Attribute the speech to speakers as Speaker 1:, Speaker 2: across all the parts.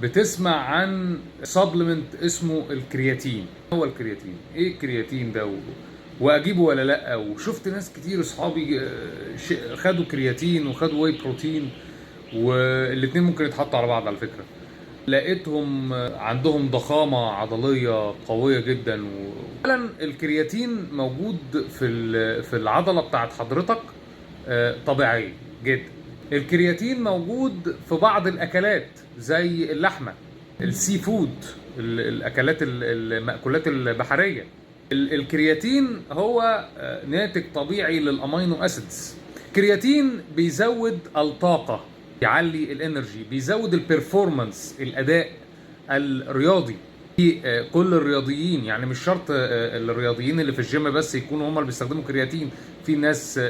Speaker 1: بتسمع عن سبلمنت اسمه الكرياتين. هو الكرياتين ايه الكرياتين ده واجيبه ولا لا؟ وشفت ناس كتير اصحابي خدوا كرياتين وخدوا واي بروتين، والاتنين ممكن يتحطوا على بعض على فكرة. لقيتهم عندهم ضخامة عضلية قوية جدا. اولا الكرياتين موجود في العضلة بتاعت حضرتك طبيعية جدا. الكرياتين موجود في بعض الاكلات زي اللحمة، السي فود، الاكلات المأكولات البحرية. الكرياتين هو ناتج طبيعي للامينو اسيدز. الكرياتين بيزود الطاقة، يعلي الانرجي، بيزود البرفورمانس، الاداء الرياضي. في كل الرياضيين، يعني مش شرط الرياضيين اللي في الجيم بس يكونوا هم اللي بيستخدموا كرياتين. في ناس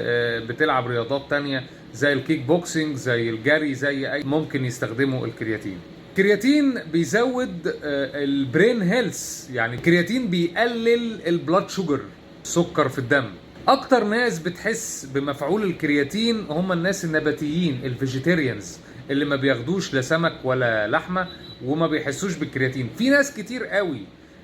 Speaker 1: بتلعب رياضات تانية زي الكيك بوكسينج، زي الجري، زي اي ممكن يستخدموا الكرياتين. الكرياتين بيزود البرين هيلث، يعني الكرياتين بيقلل البلاد شوجر، السكر في الدم. اكتر ناس بتحس بمفعول الكرياتين هم الناس النباتيين، الفيجيتيريانز، اللي ما بياخدوش لا سمك ولا لحمه وما بيحسوش بالكرياتين. في ناس كتير قوي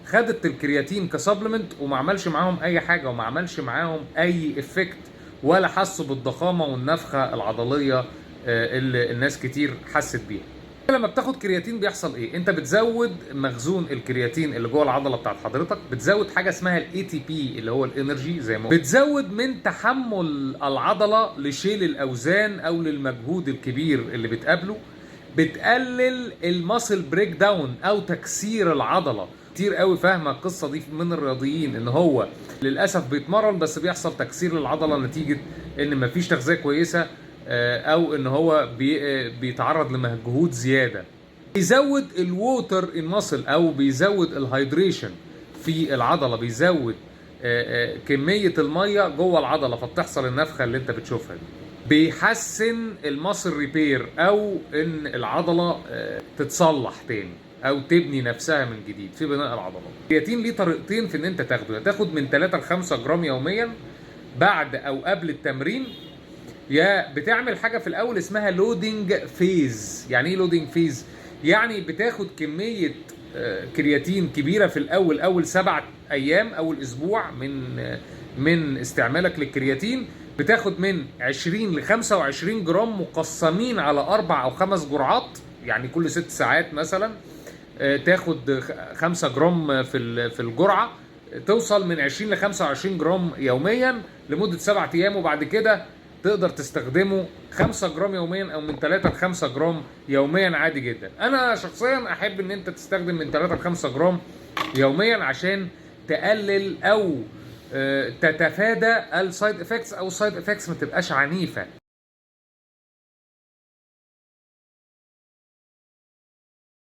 Speaker 1: خدت الكرياتين كسبلمنت وما عملش معاهم اي حاجه، وما عملش معاهم اي افكت، ولا حسوا بالضخامه والنفخه العضليه اللي الناس كتير حست بيها. لما بتاخد كرياتين بيحصل ايه؟ انت بتزود مخزون الكرياتين اللي جوه العضله بتاعت حضرتك، بتزود حاجه اسمها الاي تي بي اللي هو الانرجي، زي ما بتزود من تحمل العضله لشيل الاوزان او للمجهود الكبير اللي بتقابله، بتقلل الماسل بريك داون او تكسير العضله. كتير قوي فاهمه القصه دي من الرياضيين، ان هو للاسف بيتمرن بس بيحصل تكسير للعضله نتيجه ان مفيش تغذيه كويسه، او ان هو بيتعرض لمجهود زياده. بيزود الووتر الماسل او بيزود الهيدريشن في العضله، بيزود كميه الميه جوه العضله، فبتحصل النفخه اللي انت بتشوفها دي. بيحسن الماسل ريبير، او ان العضله تتصلح تاني او تبني نفسها من جديد في بناء العضلات. الكرياتين ليه طريقتين في ان انت تاخده، تاخد من 3 ل 5 جرام يوميا بعد او قبل التمرين، يا بتعمل حاجه في الاول اسمها لودنج فيز. يعني ايه لودنج فيز؟ يعني بتاخد كميه كرياتين كبيره في الاول، اول 7 ايام، اول اسبوع من استعمالك للكرياتين، بتاخد من 20 ل 25 جرام مقسمين على 4 أو 5 جرعات، يعني كل 6 ساعات مثلا تاخد 5 جرام في الجرعه، توصل من 20 ل 25 جرام يوميا لمده 7 ايام، وبعد كده تقدر تستخدمه 5 جرام يوميا او من 3 ل 5 جرام يوميا عادي جدا. انا شخصيا احب ان انت تستخدم من 3 ل 5 جرام يوميا عشان تقلل او تتفادى السايد افكتس، او السايد افكتس ما تبقاش عنيفه.